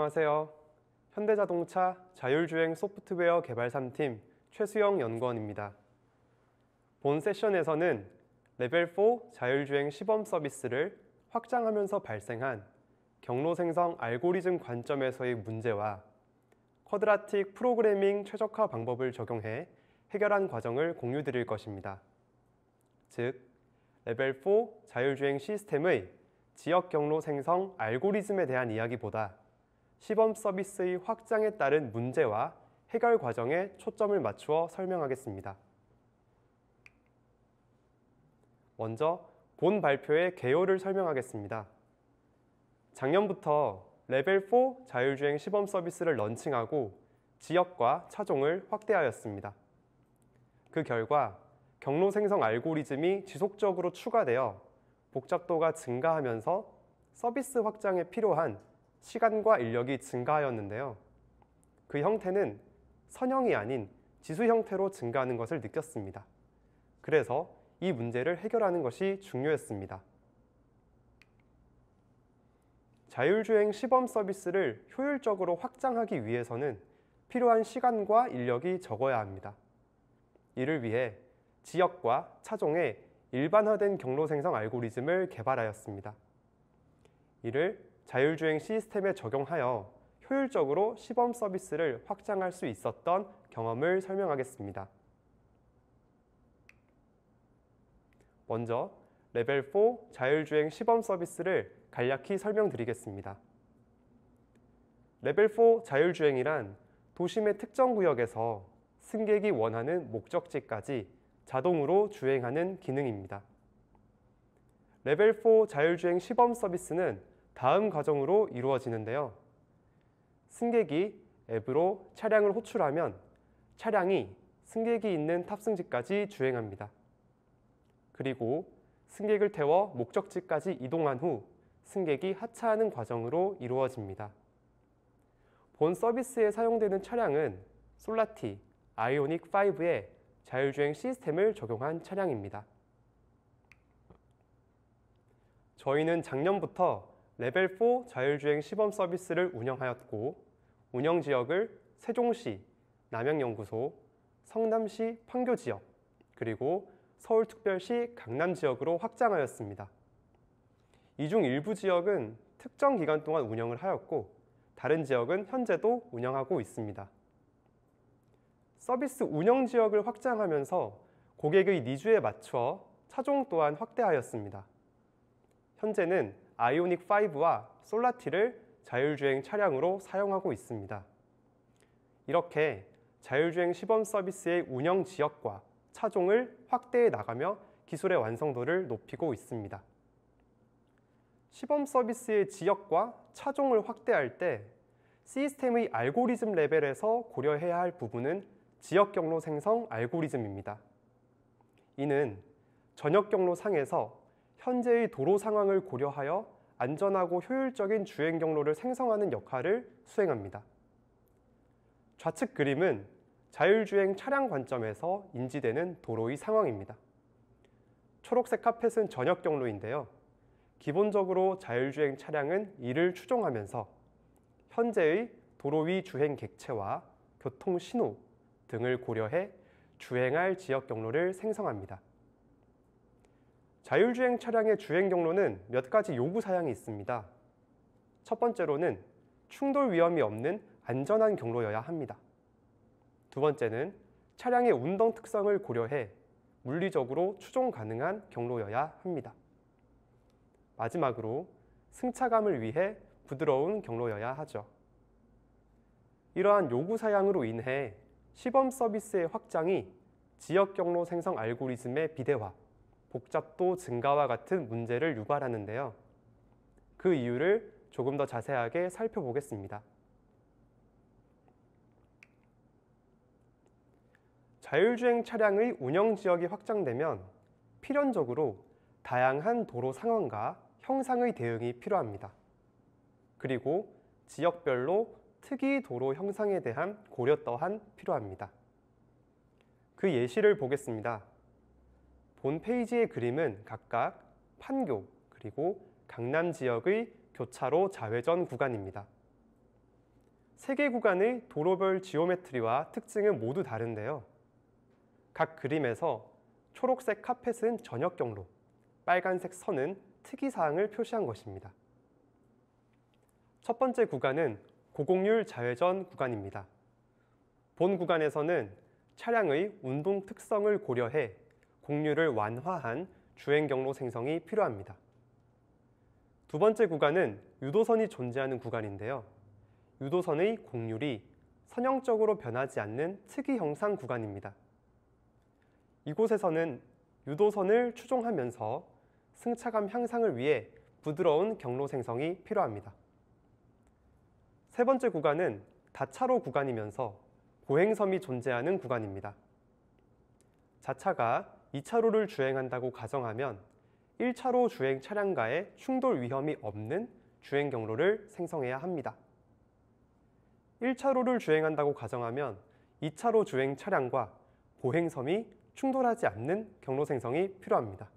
안녕하세요. 현대자동차 자율주행 소프트웨어 개발 3팀 최수영 연구원입니다. 본 세션에서는 레벨 4 자율주행 시범 서비스를 확장하면서 발생한 경로 생성 알고리즘 관점에서의 문제와 쿼드라틱 프로그래밍 최적화 방법을 적용해 해결한 과정을 공유드릴 것입니다. 즉, 레벨 4 자율주행 시스템의 지역 경로 생성 알고리즘에 대한 이야기보다 시범 서비스의 확장에 따른 문제와 해결 과정에 초점을 맞추어 설명하겠습니다. 먼저 본 발표의 개요를 설명하겠습니다. 작년부터 레벨 4 자율주행 시범 서비스를 런칭하고 지역과 차종을 확대하였습니다. 그 결과 경로 생성 알고리즘이 지속적으로 추가되어 복잡도가 증가하면서 서비스 확장에 필요한 시간과 인력이 증가하였는데요. 그 형태는 선형이 아닌 지수 형태로 증가하는 것을 느꼈습니다. 그래서 이 문제를 해결하는 것이 중요했습니다. 자율주행 시범 서비스를 효율적으로 확장하기 위해서는 필요한 시간과 인력이 적어야 합니다. 이를 위해 지역과 차종의 일반화된 경로 생성 알고리즘을 개발하였습니다. 이를 자율주행 시스템에 적용하여 효율적으로 시범 서비스를 확장할 수 있었던 경험을 설명하겠습니다. 먼저 레벨 4 자율주행 시범 서비스를 간략히 설명드리겠습니다. 레벨 4 자율주행이란 도심의 특정 구역에서 승객이 원하는 목적지까지 자동으로 주행하는 기능입니다. 레벨 4 자율주행 시범 서비스는 다음 과정으로 이루어지는데요. 승객이 앱으로 차량을 호출하면 차량이 승객이 있는 탑승지까지 주행합니다. 그리고 승객을 태워 목적지까지 이동한 후 승객이 하차하는 과정으로 이루어집니다. 본 서비스에 사용되는 차량은 솔라티 아이오닉 5의 자율주행 시스템을 적용한 차량입니다. 저희는 작년부터 레벨 4 자율주행 시범 서비스를 운영하였고 운영 지역을 세종시, 남양연구소, 성남시 판교 지역, 그리고 서울특별시 강남 지역으로 확장하였습니다. 이 중 일부 지역은 특정 기간 동안 운영을 하였고 다른 지역은 현재도 운영하고 있습니다. 서비스 운영 지역을 확장하면서 고객의 니즈에 맞춰 차종 또한 확대하였습니다. 현재는 아이오닉 5와 솔라티를 자율주행 차량으로 사용하고 있습니다. 이렇게 자율주행 시범 서비스의 운영 지역과 차종을 확대해 나가며 기술의 완성도를 높이고 있습니다. 시범 서비스의 지역과 차종을 확대할 때 시스템의 알고리즘 레벨에서 고려해야 할 부분은 지역 경로 생성 알고리즘입니다. 이는 전역 경로 상에서 현재의 도로 상황을 고려하여 안전하고 효율적인 주행 경로를 생성하는 역할을 수행합니다. 좌측 그림은 자율주행 차량 관점에서 인지되는 도로의 상황입니다. 초록색 카펫은 전역 경로인데요. 기본적으로 자율주행 차량은 이를 추종하면서 현재의 도로 위 주행 객체와 교통 신호 등을 고려해 주행할 지역 경로를 생성합니다. 자율주행 차량의 주행 경로는 몇 가지 요구 사항이 있습니다. 첫 번째로는 충돌 위험이 없는 안전한 경로여야 합니다. 두 번째는 차량의 운동 특성을 고려해 물리적으로 추종 가능한 경로여야 합니다. 마지막으로 승차감을 위해 부드러운 경로여야 하죠. 이러한 요구 사항으로 인해 시범 서비스의 확장이 지역 경로 생성 알고리즘의 비대화, 복잡도 증가와 같은 문제를 유발하는데요. 그 이유를 조금 더 자세하게 살펴보겠습니다. 자율주행 차량의 운영 지역이 확장되면 필연적으로 다양한 도로 상황과 형상의 대응이 필요합니다. 그리고 지역별로 특이 도로 형상에 대한 고려 또한 필요합니다. 그 예시를 보겠습니다. 본 페이지의 그림은 각각 판교 그리고 강남 지역의 교차로 좌회전 구간입니다. 세 개 구간의 도로별 지오메트리와 특징은 모두 다른데요. 각 그림에서 초록색 카펫은 전역 경로, 빨간색 선은 특이사항을 표시한 것입니다. 첫 번째 구간은 고곡률 좌회전 구간입니다. 본 구간에서는 차량의 운동 특성을 고려해 곡률을 완화한 주행 경로 생성이 필요합니다. 두 번째 구간은 유도선이 존재하는 구간인데요. 유도선의 곡률이 선형적으로 변하지 않는 특이 형상 구간입니다. 이곳에서는 유도선을 추종하면서 승차감 향상을 위해 부드러운 경로 생성이 필요합니다. 세 번째 구간은 다차로 구간이면서 보행섬이 존재하는 구간입니다. 자차가 2차로를 주행한다고 가정하면 1차로 주행 차량과의 충돌 위험이 없는 주행 경로를 생성해야 합니다. 1차로를 주행한다고 가정하면 2차로 주행 차량과 보행섬이 충돌하지 않는 경로 생성이 필요합니다.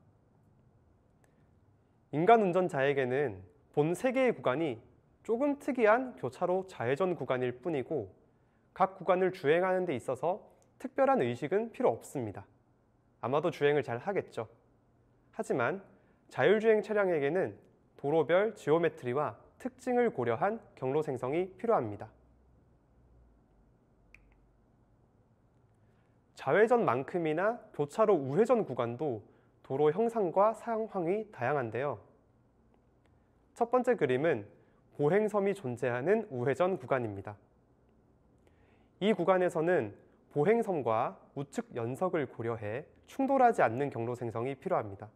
인간 운전자에게는 본 3개의 구간이 조금 특이한 교차로 좌회전 구간일 뿐이고 각 구간을 주행하는 데 있어서 특별한 의식은 필요 없습니다. 아마도 주행을 잘 하겠죠. 하지만 자율주행 차량에게는 도로별 지오메트리와 특징을 고려한 경로 생성이 필요합니다. 좌회전만큼이나 교차로 우회전 구간도 도로 형상과 상황이 다양한데요. 첫 번째 그림은 보행섬이 존재하는 우회전 구간입니다. 이 구간에서는 보행섬과 우측 연석을 고려해 충돌하지 않는 경로 생성이 필요합니다.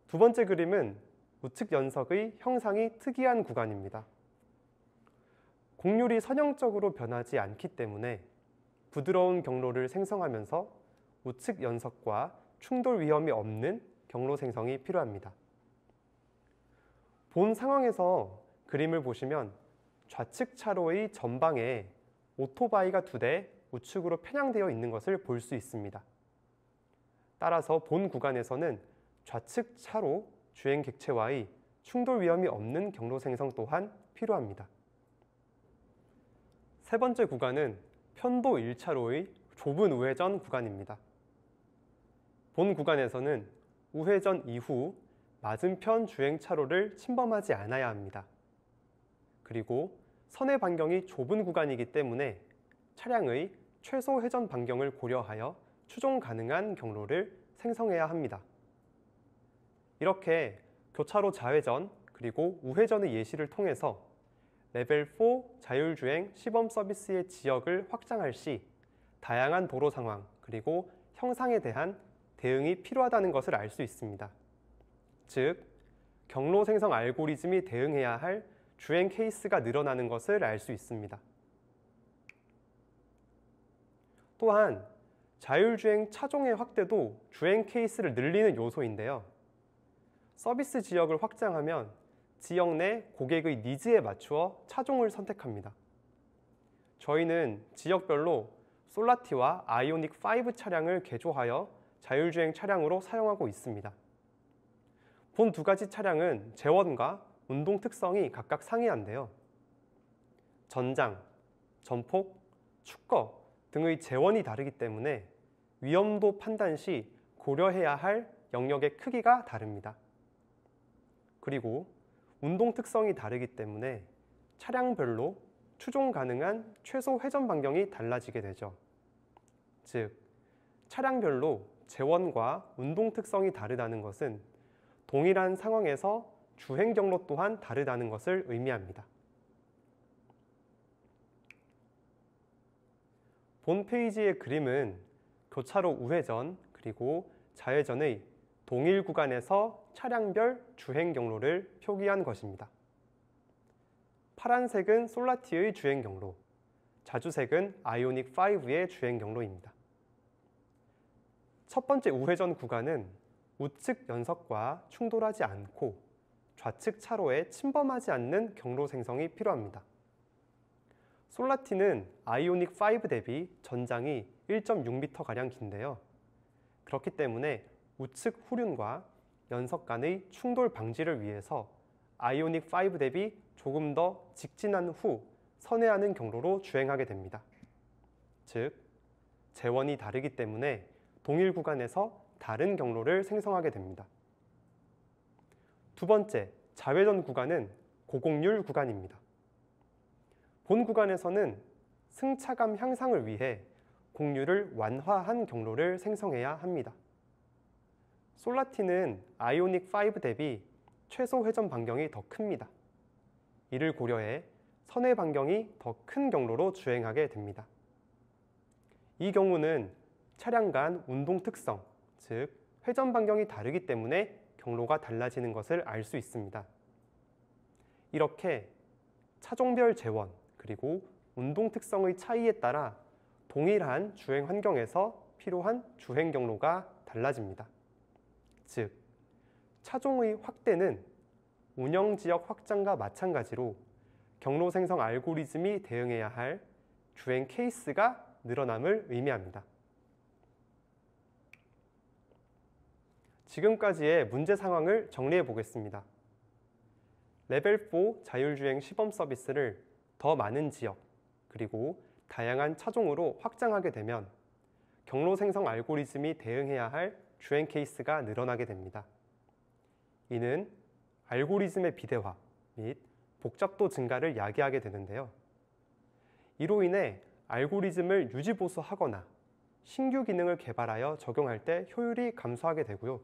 두 번째 그림은 우측 연석의 형상이 특이한 구간입니다. 곡률이 선형적으로 변하지 않기 때문에 부드러운 경로를 생성하면서 우측 연석과 충돌 위험이 없는 경로 생성이 필요합니다. 본 상황에서 그림을 보시면 좌측 차로의 전방에 오토바이가 2대 우측으로 편향되어 있는 것을 볼 수 있습니다. 따라서 본 구간에서는 좌측 차로 주행 객체와의 충돌 위험이 없는 경로 생성 또한 필요합니다. 세 번째 구간은 편도 1차로의 좁은 우회전 구간입니다. 본 구간에서는 우회전 이후 맞은편 주행 차로를 침범하지 않아야 합니다. 그리고 선의 반경이 좁은 구간이기 때문에 차량의 최소 회전 반경을 고려하여 추종 가능한 경로를 생성해야 합니다. 이렇게 교차로 좌회전 그리고 우회전의 예시를 통해서 레벨 4 자율주행 시범 서비스의 지역을 확장할 시 다양한 도로 상황 그리고 형상에 대한 대응이 필요하다는 것을 알 수 있습니다. 즉, 경로 생성 알고리즘이 대응해야 할 주행 케이스가 늘어나는 것을 알 수 있습니다. 또한 자율주행 차종의 확대도 주행 케이스를 늘리는 요소인데요. 서비스 지역을 확장하면 지역 내 고객의 니즈에 맞추어 차종을 선택합니다. 저희는 지역별로 솔라티와 아이오닉 5 차량을 개조하여 자율주행 차량으로 사용하고 있습니다. 본 2가지 차량은 재원과 운동 특성이 각각 상이한데요. 전장, 전폭, 축거 등의 재원이 다르기 때문에 위험도 판단 시 고려해야 할 영역의 크기가 다릅니다. 그리고 운동 특성이 다르기 때문에 차량별로 추종 가능한 최소 회전 반경이 달라지게 되죠. 즉, 차량별로 재원과 운동 특성이 다르다는 것은 동일한 상황에서 주행 경로 또한 다르다는 것을 의미합니다. 본 페이지의 그림은 교차로 우회전 그리고 좌회전의 동일 구간에서 차량별 주행 경로를 표기한 것입니다. 파란색은 솔라티의 주행 경로, 자주색은 아이오닉 5의 주행 경로입니다. 첫 번째 우회전 구간은 우측 연석과 충돌하지 않고 좌측 차로에 침범하지 않는 경로 생성이 필요합니다. 솔라티는 아이오닉 5 대비 전장이 1.6m가량 긴데요. 그렇기 때문에 우측 후륜과 연석 간의 충돌 방지를 위해서 아이오닉 5 대비 조금 더 직진한 후 선회하는 경로로 주행하게 됩니다. 즉, 재원이 다르기 때문에 동일 구간에서 다른 경로를 생성하게 됩니다. 두 번째, 자회전 구간은 고곡률 구간입니다. 본 구간에서는 승차감 향상을 위해 곡률을 완화한 경로를 생성해야 합니다. 솔라티는 아이오닉 5 대비 최소 회전 반경이 더 큽니다. 이를 고려해 선회 반경이 더 큰 경로로 주행하게 됩니다. 이 경우는 차량 간 운동 특성, 즉 회전 반경이 다르기 때문에 경로가 달라지는 것을 알 수 있습니다. 이렇게 차종별 재원 그리고 운동 특성의 차이에 따라 동일한 주행 환경에서 필요한 주행 경로가 달라집니다. 즉, 차종의 확대는 운영 지역 확장과 마찬가지로 경로 생성 알고리즘이 대응해야 할 주행 케이스가 늘어남을 의미합니다. 지금까지의 문제 상황을 정리해 보겠습니다. 레벨 4 자율주행 시범 서비스를 더 많은 지역 그리고 다양한 차종으로 확장하게 되면 경로 생성 알고리즘이 대응해야 할 주행 케이스가 늘어나게 됩니다. 이는 알고리즘의 비대화 및 복잡도 증가를 야기하게 되는데요. 이로 인해 알고리즘을 유지보수하거나 신규 기능을 개발하여 적용할 때 효율이 감소하게 되고요.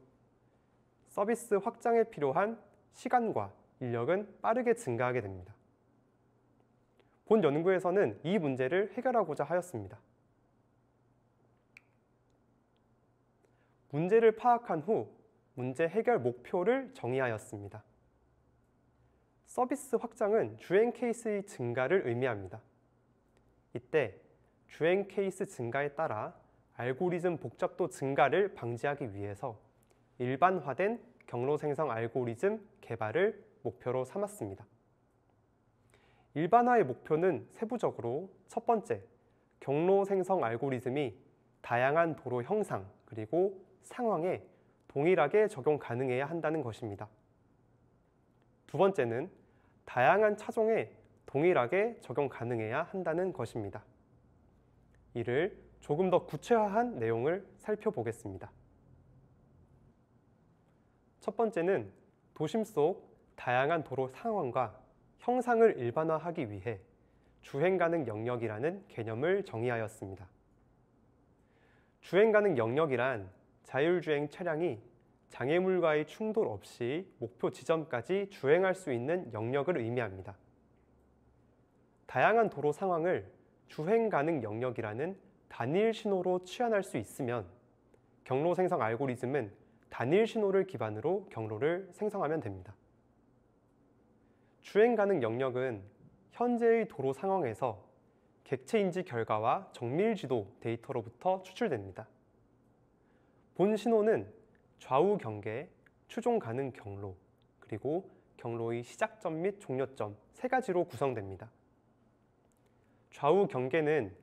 서비스 확장에 필요한 시간과 인력은 빠르게 증가하게 됩니다. 본 연구에서는 이 문제를 해결하고자 하였습니다. 문제를 파악한 후 문제 해결 목표를 정의하였습니다. 서비스 확장은 주행 케이스의 증가를 의미합니다. 이때 주행 케이스 증가에 따라 알고리즘 복잡도 증가를 방지하기 위해서 일반화된 경로 생성 알고리즘 개발을 목표로 삼았습니다. 일반화의 목표는 세부적으로 첫 번째, 경로 생성 알고리즘이 다양한 도로 형상 그리고 상황에 동일하게 적용 가능해야 한다는 것입니다. 두 번째는 다양한 차종에 동일하게 적용 가능해야 한다는 것입니다. 이를 조금 더 구체화한 내용을 살펴보겠습니다. 첫 번째는 도심 속 다양한 도로 상황과 형상을 일반화하기 위해 주행 가능 영역이라는 개념을 정의하였습니다. 주행 가능 영역이란 자율주행 차량이 장애물과의 충돌 없이 목표 지점까지 주행할 수 있는 영역을 의미합니다. 다양한 도로 상황을 주행 가능 영역이라는 단일 신호로 취한할 수 있으면 경로 생성 알고리즘은 단일 신호를 기반으로 경로를 생성하면 됩니다. 주행 가능 영역은 현재의 도로 상황에서 객체 인지 결과와 정밀 지도 데이터로부터 추출됩니다. 본 신호는 좌우 경계, 추종 가능 경로, 그리고 경로의 시작점 및 종료점 세 가지로 구성됩니다. 좌우 경계는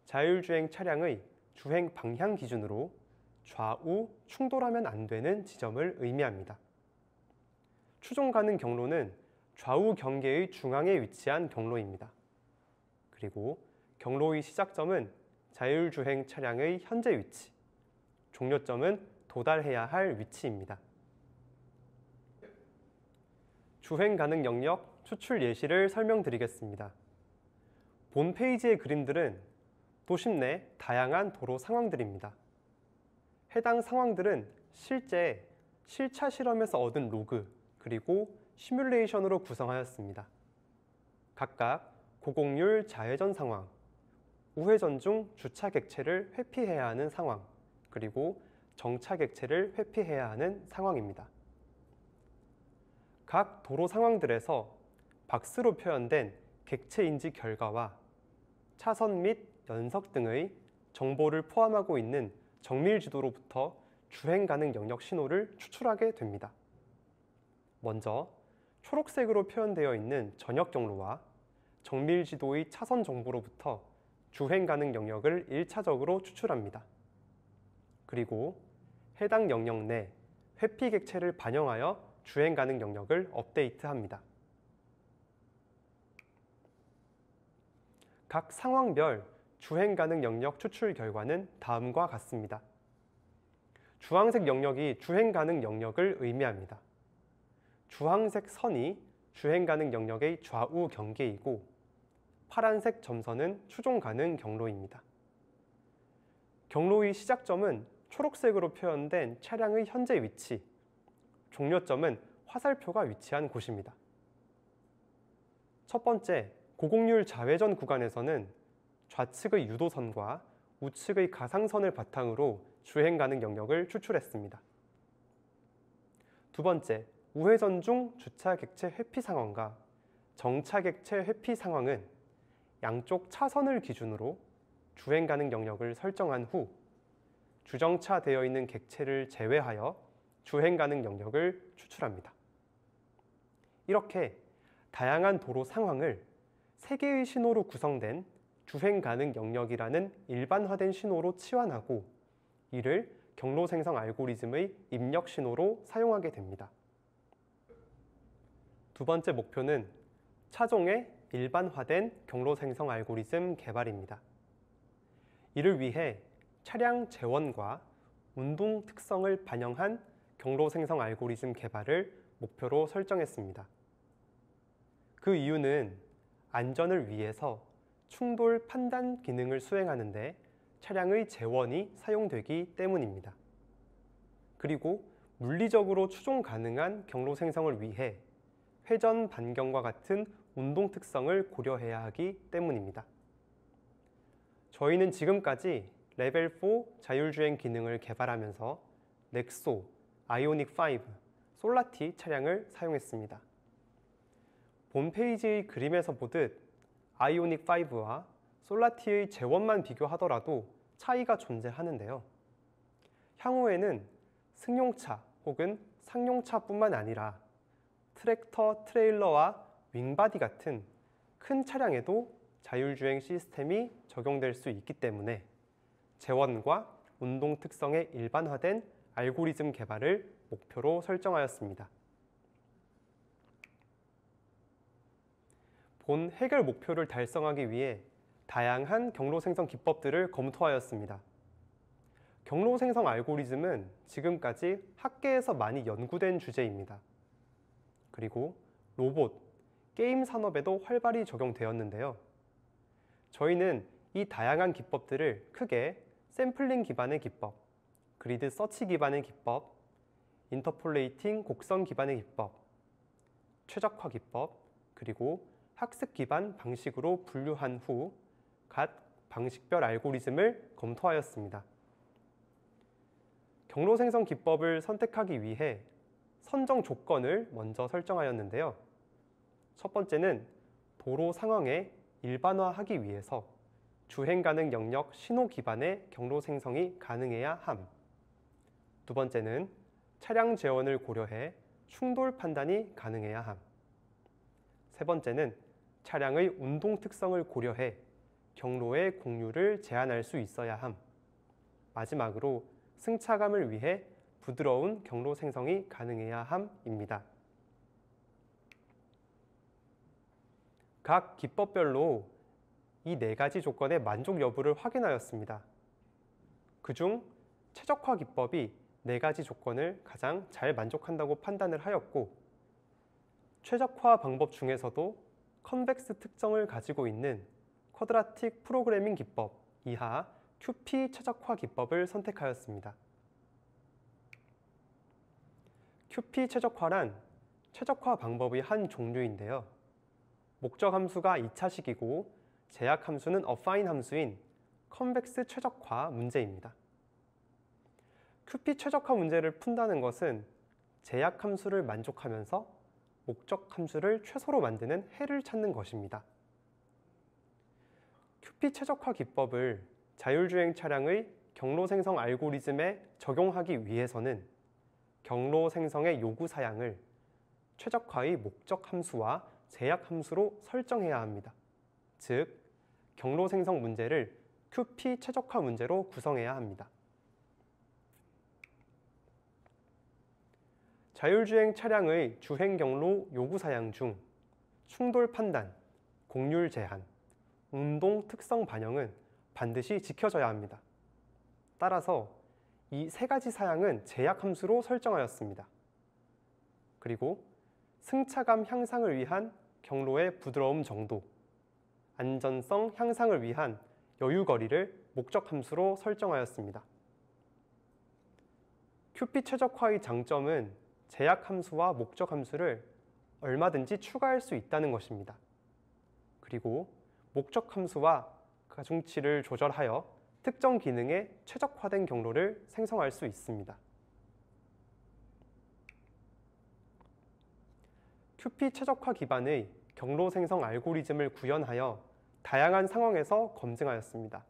자율주행 차량의 주행 방향 기준으로 좌우 충돌하면 안 되는 지점을 의미합니다. 추종 가능 경로는 좌우 경계의 중앙에 위치한 경로입니다. 그리고 경로의 시작점은 자율주행 차량의 현재 위치, 종료점은 도달해야 할 위치입니다. 주행 가능 영역 추출 예시를 설명드리겠습니다. 본 페이지의 그림들은 도심 내 다양한 도로 상황들입니다. 해당 상황들은 실제 실차 실험에서 얻은 로그 그리고 시뮬레이션으로 구성하였습니다. 각각 고곡률 자회전 상황, 우회전 중 주차 객체를 회피해야 하는 상황, 그리고 정차 객체를 회피해야 하는 상황입니다. 각 도로 상황들에서 박스로 표현된 객체 인지 결과와 차선 및 연석 등의 정보를 포함하고 있는 정밀 지도로부터 주행 가능 영역 신호를 추출하게 됩니다. 먼저 초록색으로 표현되어 있는 전역 경로와 정밀 지도의 차선 정보로부터 주행 가능 영역을 1차적으로 추출합니다. 그리고 해당 영역 내 회피 객체를 반영하여 주행 가능 영역을 업데이트합니다. 각 상황별 주행 가능 영역 추출 결과는 다음과 같습니다. 주황색 영역이 주행 가능 영역을 의미합니다. 주황색 선이 주행 가능 영역의 좌우 경계이고 파란색 점선은 추종 가능 경로입니다. 경로의 시작점은 초록색으로 표현된 차량의 현재 위치, 종료점은 화살표가 위치한 곳입니다. 첫 번째, 고곡률 좌회전 구간에서는 좌측의 유도선과 우측의 가상선을 바탕으로 주행 가능 영역을 추출했습니다. 두 번째, 우회전 중 주차 객체 회피 상황과 정차 객체 회피 상황은 양쪽 차선을 기준으로 주행 가능 영역을 설정한 후 주정차되어 있는 객체를 제외하여 주행 가능 영역을 추출합니다. 이렇게 다양한 도로 상황을 3개의 신호로 구성된 주행 가능 영역이라는 일반화된 신호로 치환하고 이를 경로 생성 알고리즘의 입력 신호로 사용하게 됩니다. 두 번째 목표는 차종의 일반화된 경로 생성 알고리즘 개발입니다. 이를 위해 차량 재원과 운동 특성을 반영한 경로 생성 알고리즘 개발을 목표로 설정했습니다. 그 이유는 안전을 위해서 충돌 판단 기능을 수행하는 데 차량의 재원이 사용되기 때문입니다. 그리고 물리적으로 추종 가능한 경로 생성을 위해 회전 반경과 같은 운동 특성을 고려해야 하기 때문입니다. 저희는 지금까지 레벨 4 자율주행 기능을 개발하면서 넥소, 아이오닉 5, 솔라티 차량을 사용했습니다. 본 페이지의 그림에서 보듯 아이오닉 5와 솔라티의 재원만 비교하더라도 차이가 존재하는데요. 향후에는 승용차 혹은 상용차뿐만 아니라 트랙터, 트레일러와 윙바디 같은 큰 차량에도 자율주행 시스템이 적용될 수 있기 때문에 재원과 운동 특성의 일반화된 알고리즘 개발을 목표로 설정하였습니다. 본 해결 목표를 달성하기 위해 다양한 경로 생성 기법들을 검토하였습니다. 경로 생성 알고리즘은 지금까지 학계에서 많이 연구된 주제입니다. 그리고 로봇, 게임 산업에도 활발히 적용되었는데요. 저희는 이 다양한 기법들을 크게 샘플링 기반의 기법, 그리드 서치 기반의 기법, 인터폴레이팅 곡선 기반의 기법, 최적화 기법, 그리고 학습 기반 방식으로 분류한 후 각 방식별 알고리즘을 검토하였습니다. 경로 생성 기법을 선택하기 위해 선정 조건을 먼저 설정하였는데요. 첫 번째는 도로 상황에 일반화하기 위해서 주행 가능 영역 신호 기반의 경로 생성이 가능해야 함. 두 번째는 차량 재원을 고려해 충돌 판단이 가능해야 함. 세 번째는 차량의 운동 특성을 고려해 경로의 공유를 제한할 수 있어야 함. 마지막으로 승차감을 위해 부드러운 경로 생성이 가능해야 함입니다. 각 기법별로 이 4가지 조건의 만족 여부를 확인하였습니다. 그중 최적화 기법이 4가지 조건을 가장 잘 만족한다고 판단을 하였고, 최적화 방법 중에서도 컨벡스 특성을 가지고 있는 쿼드라틱 프로그래밍 기법 이하 QP 최적화 기법을 선택하였습니다. QP 최적화란 최적화 방법의 한 종류인데요. 목적 함수가 2차식이고 제약 함수는 어파인 함수인 컨벡스 최적화 문제입니다. QP 최적화 문제를 푼다는 것은 제약 함수를 만족하면서 목적 함수를 최소로 만드는 해를 찾는 것입니다. QP 최적화 기법을 자율주행 차량의 경로 생성 알고리즘에 적용하기 위해서는 경로 생성의 요구 사양을 최적화의 목적 함수와 제약 함수로 설정해야 합니다. 즉, 경로 생성 문제를 QP 최적화 문제로 구성해야 합니다. 자율주행 차량의 주행 경로 요구 사양 중 충돌 판단, 곡률 제한, 운동 특성 반영은 반드시 지켜져야 합니다. 따라서 이 세 가지 사양은 제약 함수로 설정하였습니다. 그리고 승차감 향상을 위한 경로의 부드러움 정도, 안전성 향상을 위한 여유거리를 목적 함수로 설정하였습니다. QP 최적화의 장점은 제약 함수와 목적 함수를 얼마든지 추가할 수 있다는 것입니다. 그리고 목적 함수와 가중치를 조절하여 특정 기능에 최적화된 경로를 생성할 수 있습니다. QP 최적화 기반의 경로 생성 알고리즘을 구현하여 다양한 상황에서 검증하였습니다.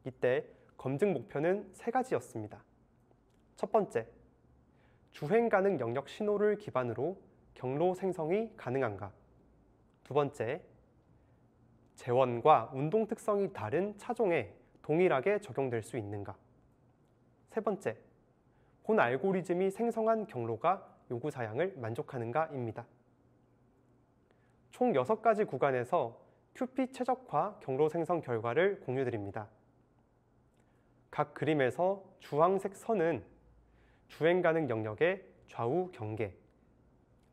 이때 검증 목표는 세 가지였습니다. 첫 번째, 주행 가능 영역 신호를 기반으로 경로 생성이 가능한가? 두 번째, 재원과 운동 특성이 다른 차종에 동일하게 적용될 수 있는가? 세 번째, 본 알고리즘이 생성한 경로가 요구 사양을 만족하는가입니다. 총 6가지 구간에서 QP 최적화 경로 생성 결과를 공유드립니다. 각 그림에서 주황색 선은 주행 가능 영역의 좌우 경계,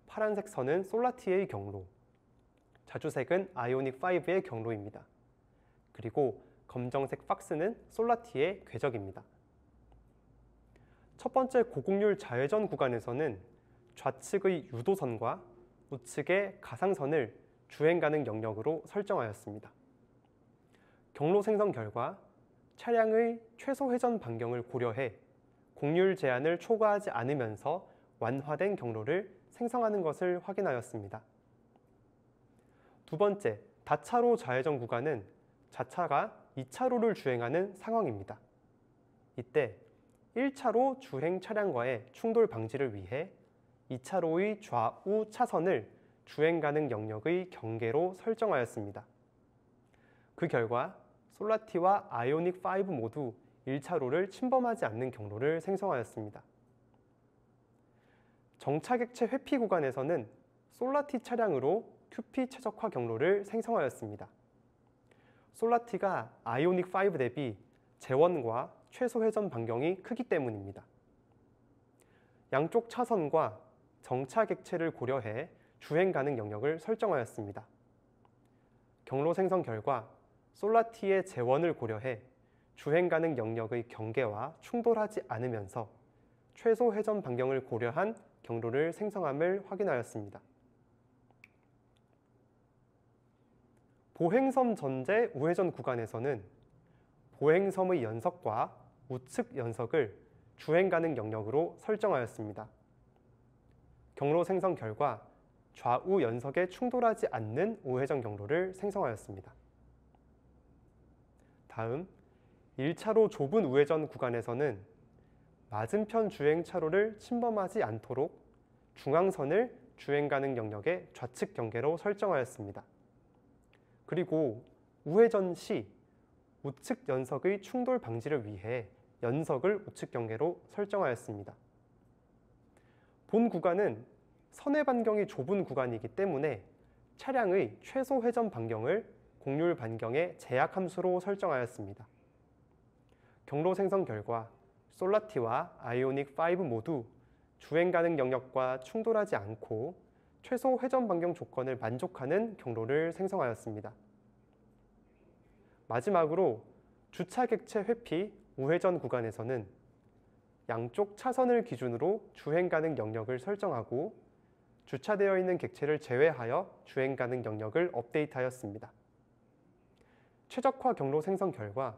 파란색 선은 솔라티의 경로, 자주색은 아이오닉 5의 경로입니다. 그리고 검정색 박스는 솔라티의 궤적입니다. 첫 번째 고곡률 좌회전 구간에서는 좌측의 유도선과 우측의 가상선을 주행 가능 영역으로 설정하였습니다. 경로 생성 결과 차량의 최소 회전 반경을 고려해 곡률 제한을 초과하지 않으면서 완화된 경로를 생성하는 것을 확인하였습니다. 두 번째, 다차로 좌회전 구간은 자차가 2차로를 주행하는 상황입니다. 이때 1차로 주행 차량과의 충돌 방지를 위해 2차로의 좌우 차선을 주행 가능 영역의 경계로 설정하였습니다. 그 결과 솔라티와 아이오닉 5 모두 1차로를 침범하지 않는 경로를 생성하였습니다. 정차객체 회피 구간에서는 솔라티 차량으로 QP 최적화 경로를 생성하였습니다. 솔라티가 아이오닉 5 대비 재원과 최소 회전 반경이 크기 때문입니다. 양쪽 차선과 정차 객체를 고려해 주행 가능 영역을 설정하였습니다. 경로 생성 결과 솔라티의 재원을 고려해 주행 가능 영역의 경계와 충돌하지 않으면서 최소 회전 반경을 고려한 경로를 생성함을 확인하였습니다. 보행섬 전제 우회전 구간에서는 보행섬의 연석과 우측 연석을 주행 가능 영역으로 설정하였습니다. 경로 생성 결과 좌우 연석에 충돌하지 않는 우회전 경로를 생성하였습니다. 다음, 1차로 좁은 우회전 구간에서는 맞은편 주행 차로를 침범하지 않도록 중앙선을 주행 가능 영역의 좌측 경계로 설정하였습니다. 그리고 우회전 시 우측 연석의 충돌 방지를 위해 연석을 우측 경계로 설정하였습니다. 본 구간은 선회 반경이 좁은 구간이기 때문에 차량의 최소 회전 반경을 곡률 반경의 제약 함수로 설정하였습니다. 경로 생성 결과 솔라티와 아이오닉 5 모두 주행 가능 영역과 충돌하지 않고 최소 회전 반경 조건을 만족하는 경로를 생성하였습니다. 마지막으로 주차 객체 회피 우회전 구간에서는 양쪽 차선을 기준으로 주행 가능 영역을 설정하고 주차되어 있는 객체를 제외하여 주행 가능 영역을 업데이트하였습니다. 최적화 경로 생성 결과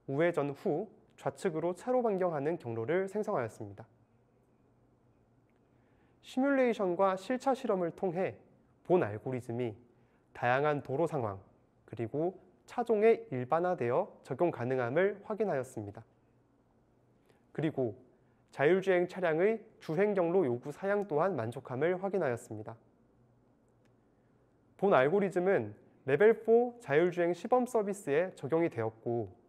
우회전 후 좌측으로 차로 변경하는 경로를 생성하였습니다. 시뮬레이션과 실차 실험을 통해 본 알고리즘이 다양한 도로 상황 그리고 차종에 일반화되어 적용 가능함을 확인하였습니다. 그리고 자율주행 차량의 주행 경로 요구 사양 또한 만족함을 확인하였습니다. 본 알고리즘은 레벨 4 자율주행 시범 서비스에 적용이 되었고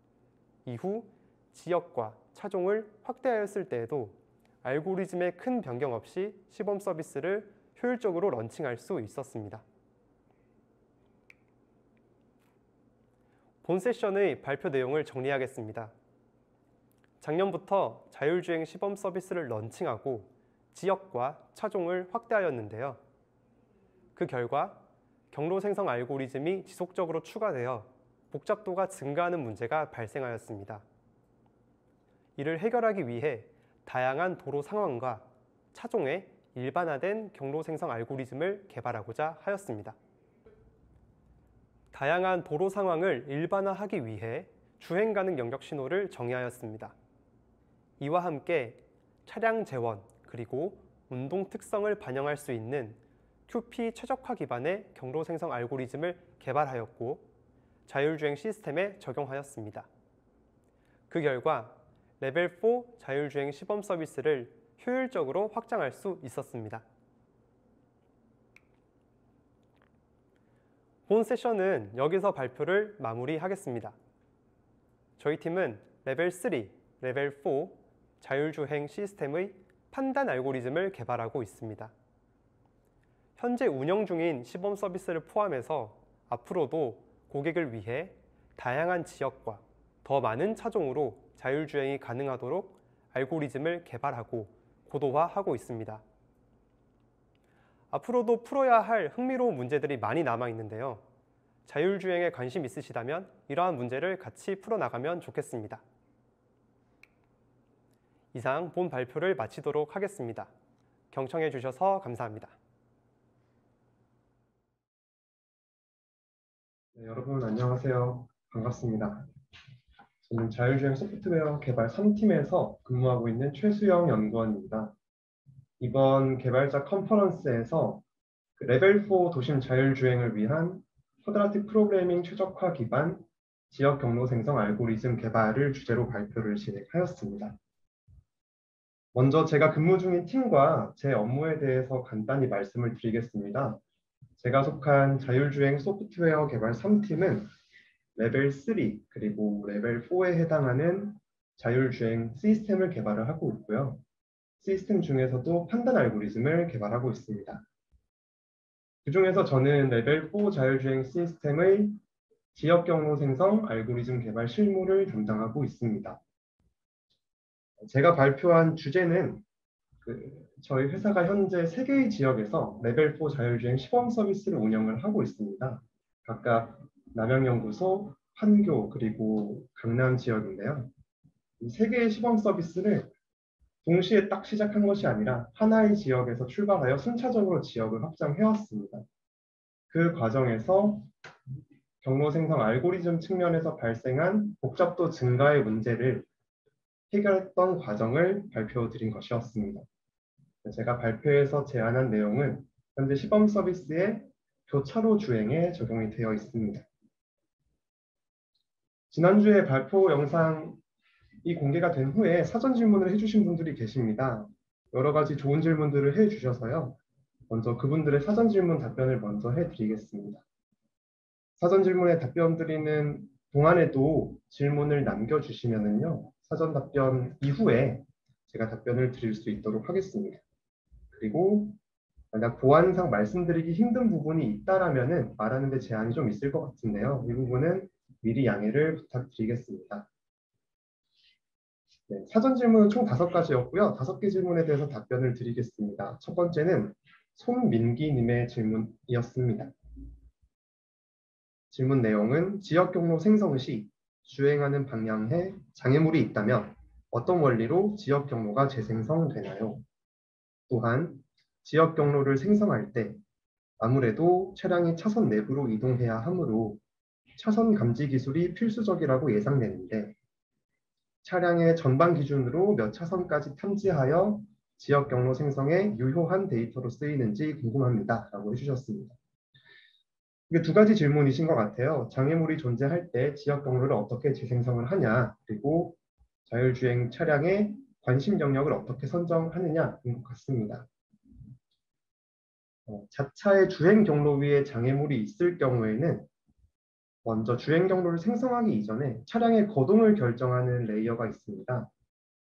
이후 지역과 차종을 확대하였을 때에도 알고리즘의 큰 변경 없이 시범 서비스를 효율적으로 런칭할 수 있었습니다. 본 세션의 발표 내용을 정리하겠습니다. 작년부터 자율주행 시범 서비스를 런칭하고 지역과 차종을 확대하였는데요. 그 결과 경로 생성 알고리즘이 지속적으로 추가되어 복잡도가 증가하는 문제가 발생하였습니다. 이를 해결하기 위해 다양한 도로 상황과 차종의 일반화된 경로 생성 알고리즘을 개발하고자 하였습니다. 다양한 도로 상황을 일반화하기 위해 주행 가능 영역 신호를 정의하였습니다. 이와 함께 차량 재원 그리고 운동 특성을 반영할 수 있는 QP 최적화 기반의 경로 생성 알고리즘을 개발하였고 자율주행 시스템에 적용하였습니다. 그 결과 레벨 4 자율주행 시범 서비스를 효율적으로 확장할 수 있었습니다. 본 세션은 여기서 발표를 마무리하겠습니다. 저희 팀은 레벨 3, 레벨 4 자율주행 시스템의 판단 알고리즘을 개발하고 있습니다. 현재 운영 중인 시범 서비스를 포함해서 앞으로도 고객을 위해 다양한 지역과 더 많은 차종으로 자율주행이 가능하도록 알고리즘을 개발하고 고도화하고 있습니다. 앞으로도 풀어야 할 흥미로운 문제들이 많이 남아 있는데요. 자율주행에 관심 있으시다면 이러한 문제를 같이 풀어나가면 좋겠습니다. 이상 본 발표를 마치도록 하겠습니다. 경청해 주셔서 감사합니다. 네, 여러분 안녕하세요. 반갑습니다. 저는 자율주행 소프트웨어 개발 3팀에서 근무하고 있는 최수영 연구원입니다. 이번 개발자 컨퍼런스에서 레벨 4 도심 자율주행을 위한 쿼드라틱 프로그래밍 최적화 기반 지역 경로 생성 알고리즘 개발을 주제로 발표를 진행하였습니다. 먼저 제가 근무 중인 팀과 제 업무에 대해서 간단히 말씀을 드리겠습니다. 제가 속한 자율주행 소프트웨어 개발 3팀은 레벨 3 그리고 레벨 4에 해당하는 자율주행 시스템을 개발을 하고 있고요. 시스템 중에서도 판단 알고리즘을 개발하고 있습니다. 그 중에서 저는 레벨 4 자율주행 시스템의 지역 경로 생성 알고리즘 개발 실무를 담당하고 있습니다. 제가 발표한 주제는 저희 회사가 현재 3개의 지역에서 레벨 4 자율주행 시범 서비스를 운영을 하고 있습니다. 각각 남양연구소, 판교, 그리고 강남 지역인데요. 이 3개의 시범 서비스를 동시에 딱 시작한 것이 아니라 하나의 지역에서 출발하여 순차적으로 지역을 확장해왔습니다. 그 과정에서 경로 생성 알고리즘 측면에서 발생한 복잡도 증가의 문제를 해결했던 과정을 발표드린 것이었습니다. 제가 발표에서 제안한 내용은 현재 시범 서비스의 교차로 주행에 적용이 되어 있습니다. 지난주에 발표 영상이 공개가 된 후에 사전 질문을 해주신 분들이 계십니다. 여러 가지 좋은 질문들을 해주셔서요. 먼저 그분들의 사전 질문 답변을 먼저 해드리겠습니다. 사전 질문에 답변 드리는 동안에도 질문을 남겨주시면은요. 사전 답변 이후에 제가 답변을 드릴 수 있도록 하겠습니다. 그리고 만약 보안상 말씀드리기 힘든 부분이 있다라면은 말하는 데 제한이 좀 있을 것 같은데요. 이 부분은 미리 양해를 부탁드리겠습니다. 네, 사전 질문은 총 5가지였고요. 5개 질문에 대해서 답변을 드리겠습니다. 첫 번째는 손민기님의 질문이었습니다. 질문 내용은 지역 경로 생성 시 주행하는 방향에 장애물이 있다면 어떤 원리로 지역 경로가 재생성되나요? 또한 지역 경로를 생성할 때 아무래도 차량이 차선 내부로 이동해야 하므로 차선 감지 기술이 필수적이라고 예상되는데 차량의 전방 기준으로 몇 차선까지 탐지하여 지역 경로 생성에 유효한 데이터로 쓰이는지 궁금합니다. 라고 해주셨습니다. 이게 2가지 질문이신 것 같아요. 장애물이 존재할 때 지역 경로를 어떻게 재생성을 하냐, 그리고 자율주행 차량의 관심 영역을 어떻게 선정하느냐인 것 같습니다. 자차의 주행 경로 위에 장애물이 있을 경우에는 먼저 주행 경로를 생성하기 이전에 차량의 거동을 결정하는 레이어가 있습니다.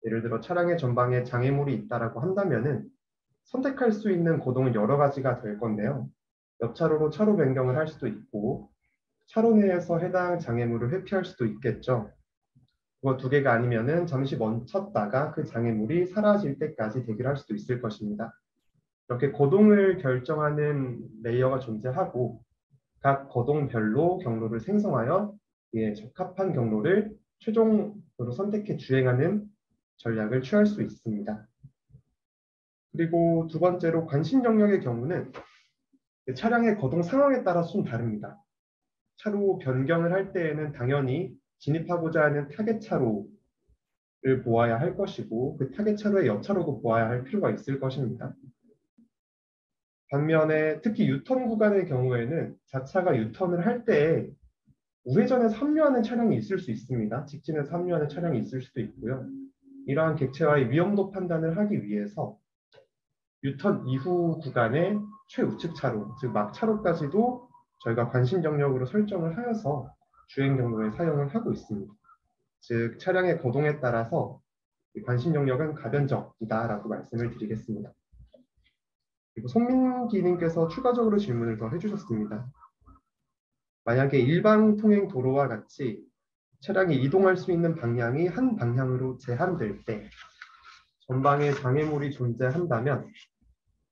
예를 들어 차량의 전방에 장애물이 있다라고 한다면은 선택할 수 있는 고동은 여러 가지가 될 건데요. 옆차로로 차로 변경을 할 수도 있고 차로 내에서 해당 장애물을 회피할 수도 있겠죠. 그거 두 개가 아니면은 잠시 멈췄다가 그 장애물이 사라질 때까지 대기를 수도 있을 것입니다. 이렇게 거동을 결정하는 레이어가 존재하고 각 거동별로 경로를 생성하여 이에 적합한 경로를 최종으로 선택해 주행하는 전략을 취할 수 있습니다. 그리고 두 번째로 관심 영역의 경우는 차량의 거동 상황에 따라서 좀 다릅니다. 차로 변경을 할 때에는 당연히 진입하고자 하는 타겟 차로를 보아야 할 것이고 그 타겟 차로의 옆 차로도 보아야 할 필요가 있을 것입니다. 반면에 특히 유턴 구간의 경우에는 자차가 유턴을 할 때 우회전에서 합류하는 차량이 있을 수 있습니다. 직진에서 합류하는 차량이 있을 수도 있고요. 이러한 객체와의 위험도 판단을 하기 위해서 유턴 이후 구간의 최우측 차로, 즉 막차로까지도 저희가 관심 영역으로 설정을 하여서 주행 경로에 사용을 하고 있습니다. 즉 차량의 거동에 따라서 관심 영역은 가변적이다라고 말씀을 드리겠습니다. 그리고 손민기님께서 추가적으로 질문을 더 해주셨습니다. 만약에 일방 통행 도로와 같이 차량이 이동할 수 있는 방향이 한 방향으로 제한될 때 전방에 장애물이 존재한다면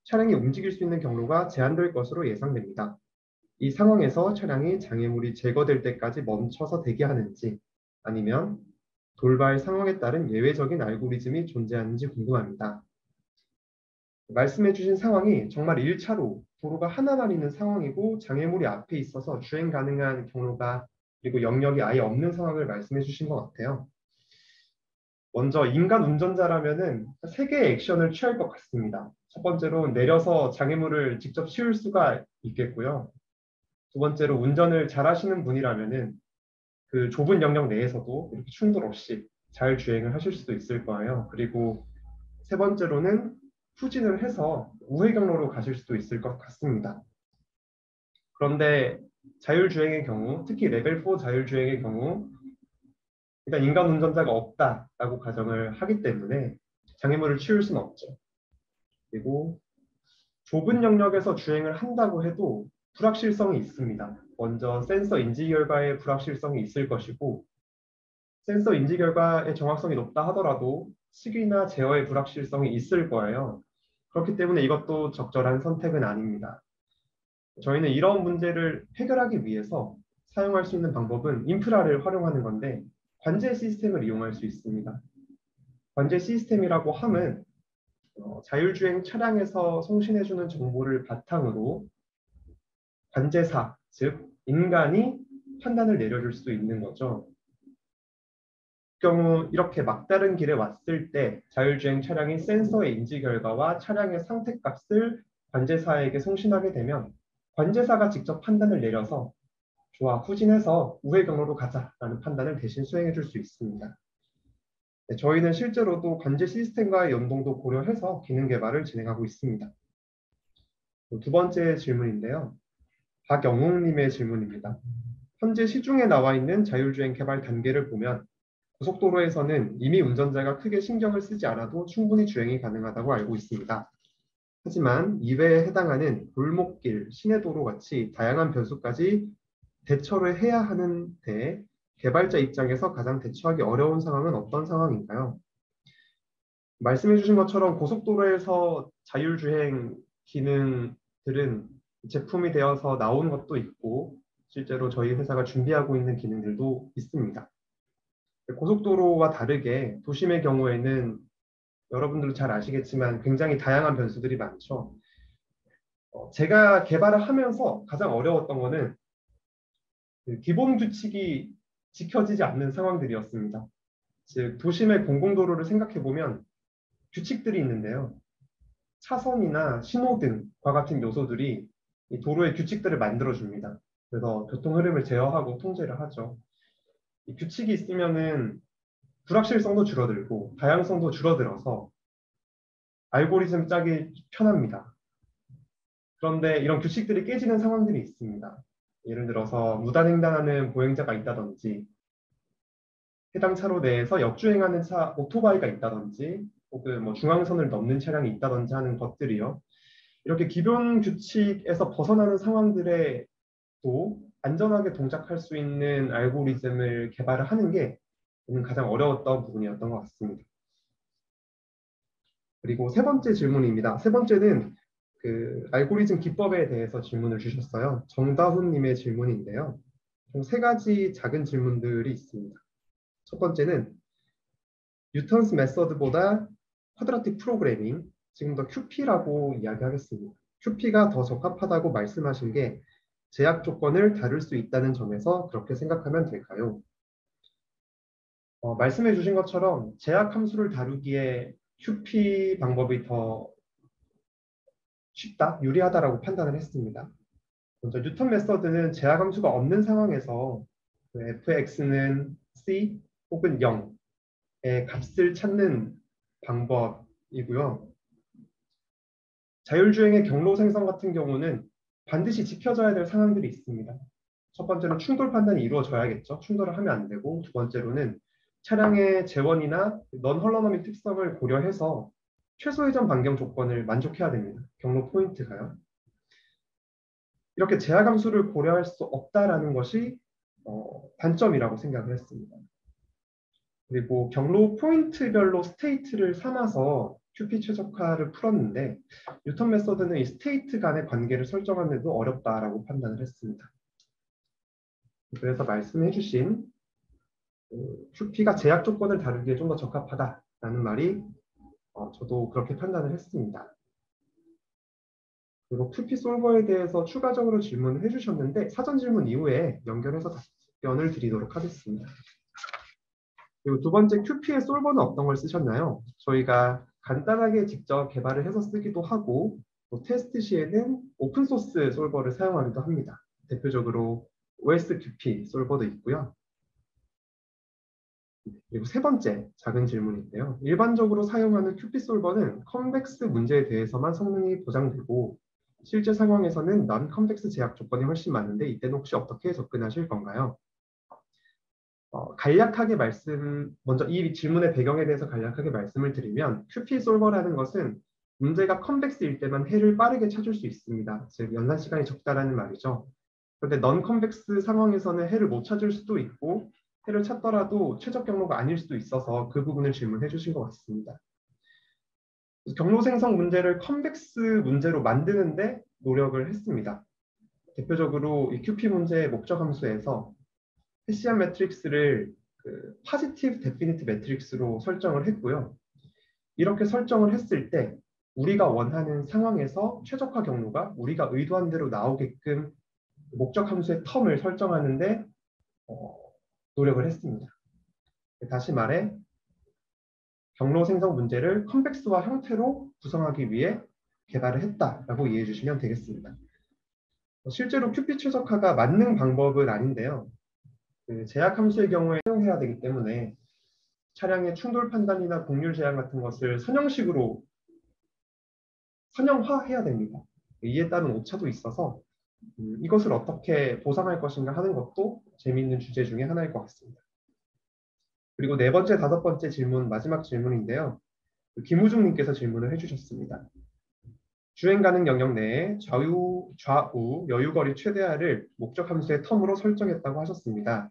차량이 움직일 수 있는 경로가 제한될 것으로 예상됩니다. 이 상황에서 차량이 장애물이 제거될 때까지 멈춰서 대기하는지 아니면 돌발 상황에 따른 예외적인 알고리즘이 존재하는지 궁금합니다. 말씀해 주신 상황이 정말 1차로 도로가 하나만 있는 상황이고 장애물이 앞에 있어서 주행 가능한 경로가 그리고 영역이 아예 없는 상황을 말씀해 주신 것 같아요. 먼저 인간 운전자라면은 세 개의 액션을 취할 것 같습니다. 첫 번째로 내려서 장애물을 직접 치울 수가 있겠고요. 두 번째로 운전을 잘 하시는 분이라면은 그 좁은 영역 내에서도 이렇게 충돌 없이 잘 주행을 하실 수도 있을 거예요. 그리고 세 번째로는 후진을 해서 우회 경로로 가실 수도 있을 것 같습니다. 그런데 자율주행의 경우, 특히 레벨 4 자율주행의 경우 일단 인간 운전자가 없다라고 가정을 하기 때문에 장애물을 치울 수는 없죠. 그리고 좁은 영역에서 주행을 한다고 해도 불확실성이 있습니다. 먼저 센서 인지 결과의 불확실성이 있을 것이고 센서 인지 결과의 정확성이 높다 하더라도 시기나 제어의 불확실성이 있을 거예요. 그렇기 때문에 이것도 적절한 선택은 아닙니다. 저희는 이런 문제를 해결하기 위해서 사용할 수 있는 방법은 인프라를 활용하는 건데 관제 시스템을 이용할 수 있습니다. 관제 시스템이라고 함은 자율주행 차량에서 송신해주는 정보를 바탕으로 관제사, 즉 인간이 판단을 내려줄 수 있는 거죠. 그 경우 이렇게 막다른 길에 왔을 때 자율주행 차량이 센서의 인지 결과와 차량의 상태값을 관제사에게 송신하게 되면 관제사가 직접 판단을 내려서 좋아, 후진해서 우회 경로로 가자라는 판단을 대신 수행해 줄 수 있습니다. 네, 저희는 실제로도 관제 시스템과의 연동도 고려해서 기능 개발을 진행하고 있습니다. 두 번째 질문인데요. 박영웅님의 질문입니다. 현재 시중에 나와 있는 자율주행 개발 단계를 보면 고속도로에서는 이미 운전자가 크게 신경을 쓰지 않아도 충분히 주행이 가능하다고 알고 있습니다. 하지만 이외에 해당하는 골목길, 시내도로 같이 다양한 변수까지 대처를 해야 하는데 개발자 입장에서 가장 대처하기 어려운 상황은 어떤 상황인가요? 말씀해 주신 것처럼 고속도로에서 자율주행 기능들은 제품이 되어서 나온 것도 있고 실제로 저희 회사가 준비하고 있는 기능들도 있습니다. 고속도로와 다르게 도심의 경우에는 여러분들도 잘 아시겠지만 굉장히 다양한 변수들이 많죠. 제가 개발을 하면서 가장 어려웠던 거는 그 기본 규칙이 지켜지지 않는 상황들이었습니다. 즉 도심의 공공도로를 생각해 보면 규칙들이 있는데요. 차선이나 신호등과 같은 요소들이 이 도로의 규칙들을 만들어줍니다. 그래서 교통 흐름을 제어하고 통제를 하죠. 이 규칙이 있으면은 불확실성도 줄어들고 다양성도 줄어들어서 알고리즘 짜기 편합니다. 그런데 이런 규칙들이 깨지는 상황들이 있습니다. 예를 들어서 무단횡단하는 보행자가 있다든지 해당 차로 내에서 역주행하는 차, 오토바이가 있다든지 혹은 뭐 중앙선을 넘는 차량이 있다든지 하는 것들이요. 이렇게 기존 규칙에서 벗어나는 상황들에 또 안전하게 동작할 수 있는 알고리즘을 개발을 하는 게 저는 가장 어려웠던 부분이었던 것 같습니다. 그리고 세 번째 질문입니다. 세 번째는 그 알고리즘 기법에 대해서 질문을 주셨어요. 정다훈님의 질문인데요. 총 세 가지 작은 질문들이 있습니다. 첫 번째는 뉴턴스 메서드보다 쿼드라틱 프로그래밍, 지금 더 QP라고 이야기하겠습니다. QP가 더 적합하다고 말씀하신 게 제약 조건을 다룰 수 있다는 점에서 그렇게 생각하면 될까요? 말씀해 주신 것처럼 제약 함수를 다루기에 QP 방법이 더 쉽다, 유리하다라고 판단을 했습니다. 먼저 뉴턴 메서드는 제약 함수가 없는 상황에서 fx는 c 혹은 0의 값을 찾는 방법이고요. 자율주행의 경로 생성 같은 경우는 반드시 지켜져야 될 상황들이 있습니다. 첫 번째로 충돌 판단이 이루어져야겠죠. 충돌을 하면 안 되고, 두 번째로는 차량의 재원이나 넌 헐러너미 특성을 고려해서 최소 회전 반경 조건을 만족해야 됩니다. 경로 포인트가요. 이렇게 제약 함수를 고려할 수 없다라는 것이 단점이라고 생각을 했습니다. 그리고 경로 포인트별로 스테이트를 삼아서 QP 최적화를 풀었는데 뉴턴 메서드는 이 스테이트 간의 관계를 설정하는데도 어렵다라고 판단을 했습니다. 그래서 말씀해 주신 QP가 제약 조건을 다루기에 좀 더 적합하다라는 말이 저도 그렇게 판단을 했습니다. 그리고 QP 솔버에 대해서 추가적으로 질문을 해주셨는데 사전 질문 이후에 연결해서 답변을 드리도록 하겠습니다. 그리고 두 번째 QP의 솔버는 어떤 걸 쓰셨나요? 저희가 간단하게 직접 개발을 해서 쓰기도 하고 또 테스트 시에는 오픈소스 솔버를 사용하기도 합니다. 대표적으로 OSQP 솔버도 있고요. 그리고 세 번째 작은 질문인데요. 일반적으로 사용하는 QP 솔버는 컨벡스 문제에 대해서만 성능이 보장되고 실제 상황에서는 넌 컨벡스 제약 조건이 훨씬 많은데 이때는 혹시 어떻게 접근하실 건가요? 간략하게 먼저 이 질문의 배경에 대해서 간략하게 말씀을 드리면 QP 솔버라는 것은 문제가 컨벡스일 때만 해를 빠르게 찾을 수 있습니다. 즉 연산 시간이 적다라는 말이죠. 그런데 넌 컨벡스 상황에서는 해를 못 찾을 수도 있고 해를 찾더라도 최적 경로가 아닐 수도 있어서 그 부분을 질문해 주신 것 같습니다. 경로 생성 문제를 컨벡스 문제로 만드는데 노력을 했습니다. 대표적으로 이 QP 문제의 목적 함수에서 헤시안 매트릭스를 파지티브 데피니트 매트릭스로 설정을 했고요. 이렇게 설정을 했을 때 우리가 원하는 상황에서 최적화 경로가 우리가 의도한 대로 나오게끔 목적 함수의 텀을 설정하는데 노력을 했습니다. 다시 말해 경로 생성 문제를 컨벡스화 형태로 구성하기 위해 개발을 했다라고 이해해 주시면 되겠습니다. 실제로 QP 최적화가 맞는 방법은 아닌데요. 제약 함수의 경우에 사용해야 되기 때문에 차량의 충돌 판단이나 곡률 제한 같은 것을 선형화해야 됩니다. 이에 따른 오차도 있어서 이것을 어떻게 보상할 것인가 하는 것도 재미있는 주제 중에 하나일 것 같습니다. 그리고 네 번째, 다섯 번째 질문, 마지막 질문인데요. 김우중님께서 질문을 해주셨습니다. 주행 가능 영역 내에 좌우 여유거리 최대화를 목적 함수의 텀으로 설정했다고 하셨습니다.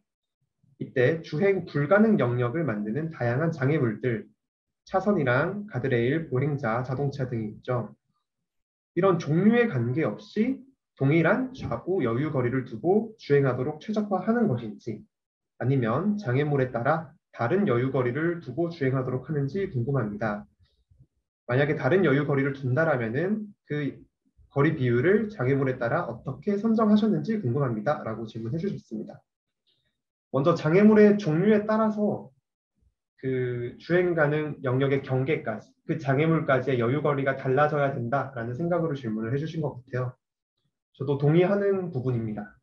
이때 주행 불가능 영역을 만드는 다양한 장애물들, 차선이랑 가드레일, 보행자, 자동차 등이 있죠. 이런 종류에 관계없이 동일한 좌우 여유 거리를 두고 주행하도록 최적화하는 것인지 아니면 장애물에 따라 다른 여유 거리를 두고 주행하도록 하는지 궁금합니다. 만약에 다른 여유 거리를 둔다라면은 그 거리 비율을 장애물에 따라 어떻게 선정하셨는지 궁금합니다. 라고 질문해 주셨습니다. 먼저 장애물의 종류에 따라서 그 주행 가능 영역의 경계까지, 그 장애물까지의 여유 거리가 달라져야 된다라는 생각으로 질문을 해주신 것 같아요. 저도 동의하는 부분입니다.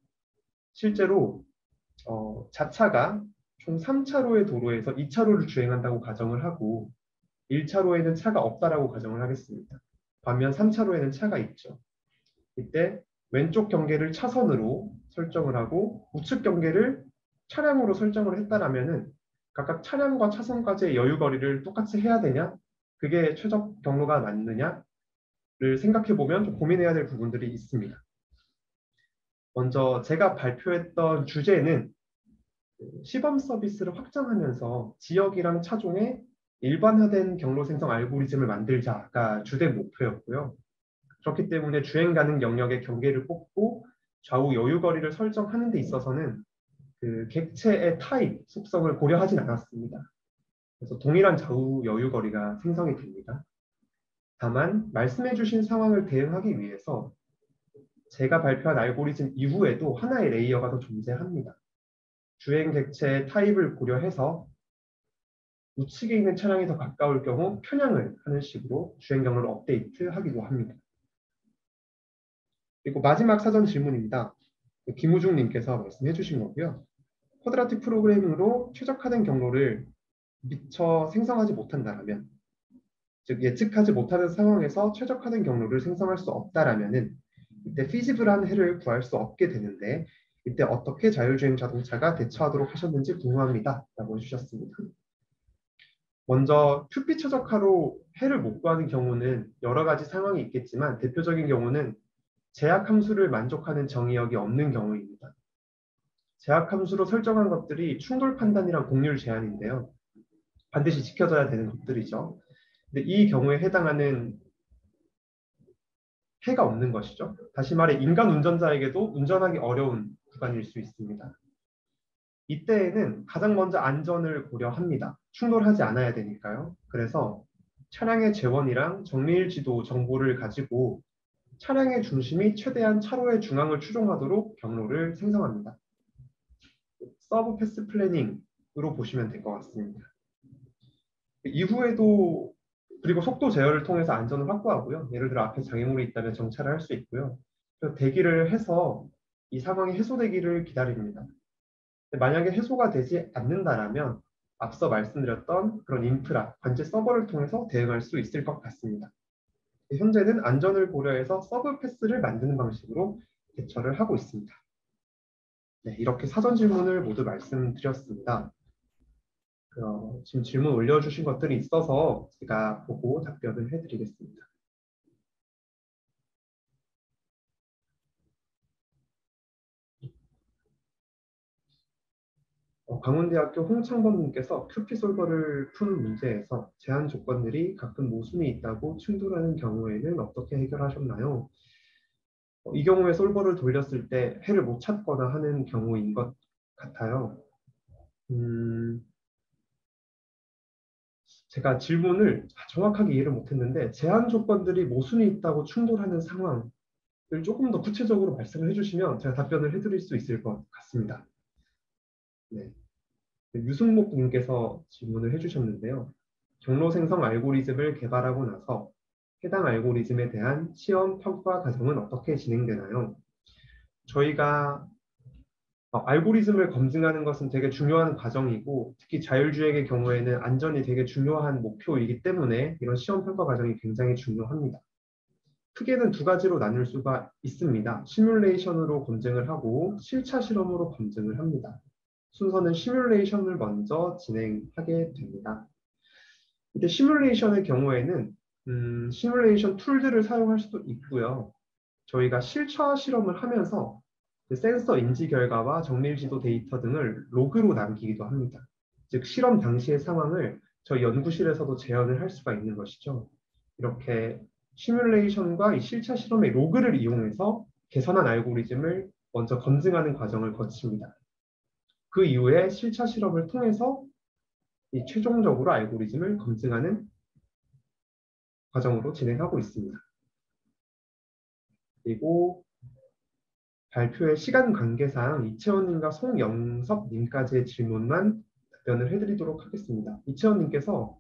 실제로 자차가 총 3차로의 도로에서 2차로를 주행한다고 가정을 하고 1차로에는 차가 없다라고 가정을 하겠습니다. 반면 3차로에는 차가 있죠. 이때 왼쪽 경계를 차선으로 설정을 하고 우측 경계를 차량으로 설정을 했다라면은 각각 차량과 차선까지의 여유 거리를 똑같이 해야 되냐? 그게 최적 경로가 맞느냐를 생각해 보면 좀 고민해야 될 부분들이 있습니다. 먼저 제가 발표했던 주제는 시범 서비스를 확장하면서 지역이랑 차종의 일반화된 경로 생성 알고리즘을 만들자가 주된 목표였고요. 그렇기 때문에 주행 가능 영역의 경계를 뽑고 좌우 여유 거리를 설정하는 데 있어서는 그 객체의 타입, 속성을 고려하진 않았습니다. 그래서 동일한 좌우 여유 거리가 생성이 됩니다. 다만 말씀해 주신 상황을 대응하기 위해서 제가 발표한 알고리즘 이후에도 하나의 레이어가 더 존재합니다. 주행 객체의 타입을 고려해서 우측에 있는 차량이 더 가까울 경우 편향을 하는 식으로 주행 경로를 업데이트하기도 합니다. 그리고 마지막 사전 질문입니다. 김우중 님께서 말씀해 주신 거고요. 쿼드라틱 프로그래밍으로 최적화된 경로를 미처 생성하지 못한다면, 즉 예측하지 못하는 상황에서 최적화된 경로를 생성할 수 없다라면은 이때 피지블한 해를 구할 수 없게 되는데 이때 어떻게 자율주행 자동차가 대처하도록 하셨는지 궁금합니다. 라고 해주셨습니다. 먼저 큐피 최적화로 해를 못 구하는 경우는 여러 가지 상황이 있겠지만 대표적인 경우는 제약 함수를 만족하는 정의역이 없는 경우입니다. 제약 함수로 설정한 것들이 충돌 판단이랑 공률 제한인데요. 반드시 지켜져야 되는 것들이죠. 근데 이 경우에 해당하는 해가 없는 것이죠. 다시 말해 인간 운전자에게도 운전하기 어려운 구간일 수 있습니다. 이때에는 가장 먼저 안전을 고려합니다. 충돌하지 않아야 되니까요. 그래서 차량의 재원이랑 정밀 지도 정보를 가지고 차량의 중심이 최대한 차로의 중앙을 추종하도록 경로를 생성합니다. 서브 패스 플래닝으로 보시면 될 것 같습니다. 이후에도 그리고 속도 제어를 통해서 안전을 확보하고요. 예를 들어 앞에 장애물이 있다면 정차를 할 수 있고요. 그래서 대기를 해서 이 상황이 해소되기를 기다립니다. 만약에 해소가 되지 않는다라면 앞서 말씀드렸던 그런 인프라, 관제 서버를 통해서 대응할 수 있을 것 같습니다. 현재는 안전을 고려해서 서브 패스를 만드는 방식으로 대처를 하고 있습니다. 네, 이렇게 사전 질문을 모두 말씀드렸습니다. 지금 질문 올려주신 것들이 있어서 제가 보고 답변을 해드리겠습니다. 강원대학교 홍창범님께서 큐피 솔버를 푸는 문제에서 제한 조건들이 가끔 모순이 있다고 충돌하는 경우에는 어떻게 해결하셨나요? 이 경우에 솔버를 돌렸을 때 해를 못 찾거나 하는 경우인 것 같아요. 제가 질문을 정확하게 이해를 못했는데 제한 조건들이 모순이 있다고 충돌하는 상황을 조금 더 구체적으로 말씀을 해주시면 제가 답변을 해드릴 수 있을 것 같습니다. 네. 유승목님께서 질문을 해주셨는데요. 경로 생성 알고리즘을 개발하고 나서 해당 알고리즘에 대한 시험 평가 과정은 어떻게 진행되나요? 저희가 알고리즘을 검증하는 것은 되게 중요한 과정이고 특히 자율주행의 경우에는 안전이 되게 중요한 목표이기 때문에 이런 시험 평가 과정이 굉장히 중요합니다. 크게는 두 가지로 나눌 수가 있습니다. 시뮬레이션으로 검증을 하고 실차 실험으로 검증을 합니다. 순서는 시뮬레이션을 먼저 진행하게 됩니다. 이때 시뮬레이션의 경우에는 시뮬레이션 툴들을 사용할 수도 있고요. 저희가 실차 실험을 하면서 그 센서 인지 결과와 정밀 지도 데이터 등을 로그로 남기기도 합니다. 즉 실험 당시의 상황을 저희 연구실에서도 재현을 할 수가 있는 것이죠. 이렇게 시뮬레이션과 이 실차 실험의 로그를 이용해서 개선한 알고리즘을 먼저 검증하는 과정을 거칩니다. 그 이후에 실차 실험을 통해서 이 최종적으로 알고리즘을 검증하는 과정으로 진행하고 있습니다. 그리고 발표의 시간 관계상 이채원님과 송영섭님까지의 질문만 답변을 해드리도록 하겠습니다. 이채원님께서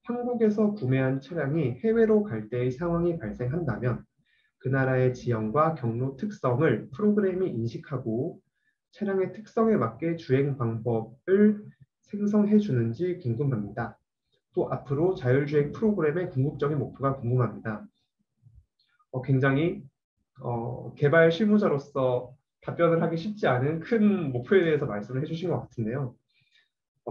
한국에서 구매한 차량이 해외로 갈 때의 상황이 발생한다면 그 나라의 지형과 경로 특성을 프로그램이 인식하고 차량의 특성에 맞게 주행 방법을 생성해 주는지 궁금합니다. 또 앞으로 자율주행 프로그램의 궁극적인 목표가 궁금합니다. 굉장히 개발 실무자로서 답변을 하기 쉽지 않은 큰 목표에 대해서 말씀을 해주신 것 같은데요.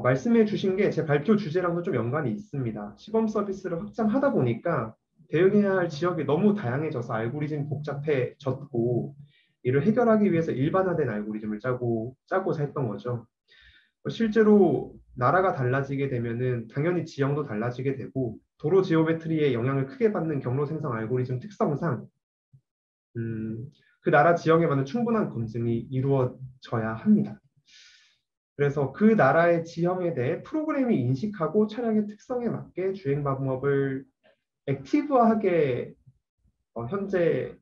말씀해 주신 게 제 발표 주제랑도 좀 연관이 있습니다. 시범 서비스를 확장하다 보니까 대응해야 할 지역이 너무 다양해져서 알고리즘이 복잡해졌고 이를 해결하기 위해서 일반화된 알고리즘을 짜고자 했던 거죠. 실제로 나라가 달라지게 되면은 당연히 지형도 달라지게 되고 도로 지오메트리에 영향을 크게 받는 경로 생성 알고리즘 특성상 그 나라 지형에 맞는 충분한 검증이 이루어져야 합니다. 그래서 그 나라의 지형에 대해 프로그램이 인식하고 차량의 특성에 맞게 주행 방법을 액티브하게 현재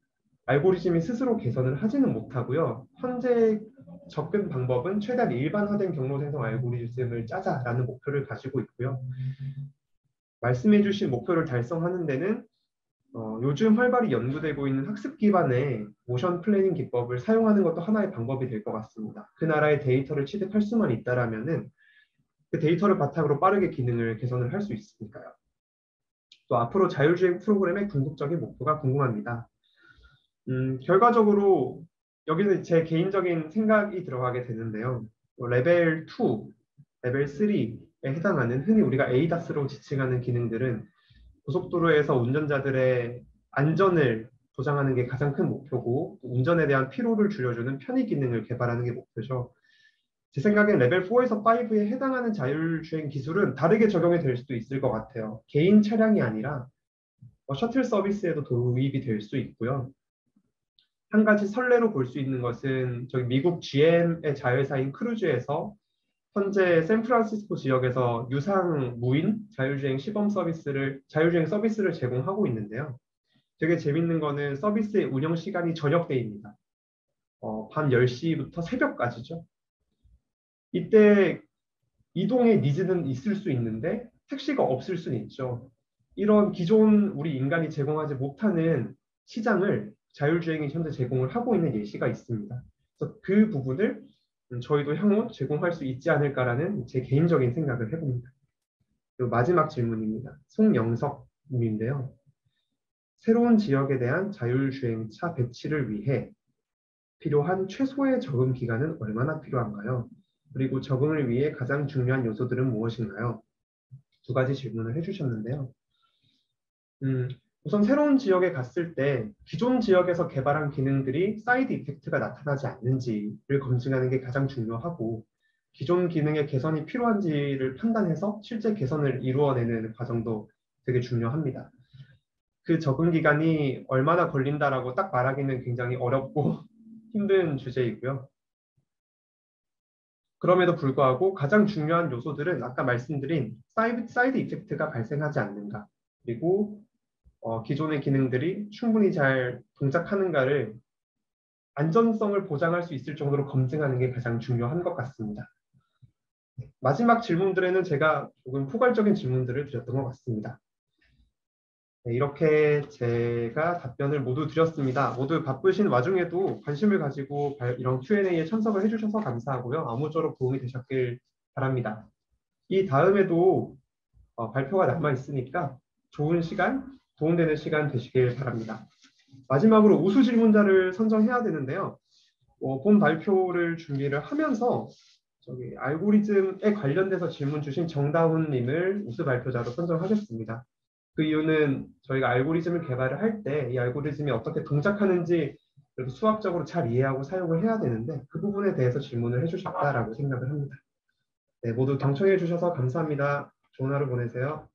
알고리즘이 스스로 개선을 하지는 못하고요. 현재 접근 방법은 최대한 일반화된 경로 생성 알고리즘을 짜자라는 목표를 가지고 있고요. 말씀해 주신 목표를 달성하는 데는 요즘 활발히 연구되고 있는 학습 기반의 모션 플래닝 기법을 사용하는 것도 하나의 방법이 될 것 같습니다. 그 나라의 데이터를 취득할 수만 있다라면은 그 데이터를 바탕으로 빠르게 기능을 개선을 할 수 있으니까요. 또 앞으로 자율주행 프로그램의 궁극적인 목표가 궁금합니다. 결과적으로 여기는 제 개인적인 생각이 들어가게 되는데요. 레벨 2, 레벨 3에 해당하는 흔히 우리가 ADAS로 지칭하는 기능들은 고속도로에서 운전자들의 안전을 보장하는 게 가장 큰 목표고 운전에 대한 피로를 줄여주는 편의 기능을 개발하는 게 목표죠. 제 생각엔 레벨 4에서 5에 해당하는 자율주행 기술은 다르게 적용이 될 수도 있을 것 같아요. 개인 차량이 아니라 셔틀 서비스에도 도입이 될 수 있고요. 한 가지 선례로 볼 수 있는 것은 저기 미국 GM의 자회사인 크루즈에서 현재 샌프란시스코 지역에서 유상 무인 자율주행 서비스를 제공하고 있는데요. 되게 재밌는 거는 서비스의 운영 시간이 저녁대입니다. 밤 10시부터 새벽까지죠. 이때 이동의 니즈는 있을 수 있는데 택시가 없을 수는 있죠. 이런 기존 우리 인간이 제공하지 못하는 시장을 자율주행이 현재 제공을 하고 있는 예시가 있습니다. 그래서 그 부분을 저희도 향후 제공할 수 있지 않을까라는 제 개인적인 생각을 해봅니다. 그리고 마지막 질문입니다. 송영석 님인데요. 새로운 지역에 대한 자율주행차 배치를 위해 필요한 최소의 적응 기간은 얼마나 필요한가요? 그리고 적응을 위해 가장 중요한 요소들은 무엇인가요? 두 가지 질문을 해주셨는데요. 우선 새로운 지역에 갔을 때 기존 지역에서 개발한 기능들이 사이드 이펙트가 나타나지 않는지를 검증하는 게 가장 중요하고 기존 기능의 개선이 필요한지를 판단해서 실제 개선을 이루어내는 과정도 되게 중요합니다. 그 적응 기간이 얼마나 걸린다라고 딱 말하기는 굉장히 어렵고 힘든 주제이고요. 그럼에도 불구하고 가장 중요한 요소들은 아까 말씀드린 사이드 이펙트가 발생하지 않는가, 그리고 기존의 기능들이 충분히 잘 동작하는가를 안전성을 보장할 수 있을 정도로 검증하는 게 가장 중요한 것 같습니다. 마지막 질문들에는 제가 조금 포괄적인 질문들을 드렸던 것 같습니다. 네, 이렇게 제가 답변을 모두 드렸습니다. 모두 바쁘신 와중에도 관심을 가지고 이런 Q&A에 참석을 해주셔서 감사하고요. 아무쪼록 도움이 되셨길 바랍니다. 이 다음에도 발표가 남아 있으니까 좋은 시간, 도움되는 시간 되시길 바랍니다. 마지막으로 우수 질문자를 선정해야 되는데요. 본 발표를 준비를 하면서 저기 알고리즘에 관련돼서 질문 주신 정다운 님을 우수 발표자로 선정하겠습니다. 그 이유는 저희가 알고리즘을 개발을 할 때 이 알고리즘이 어떻게 동작하는지 그래도 수학적으로 잘 이해하고 사용을 해야 되는데 그 부분에 대해서 질문을 해주셨다라고 생각을 합니다. 네, 모두 경청해 주셔서 감사합니다. 좋은 하루 보내세요.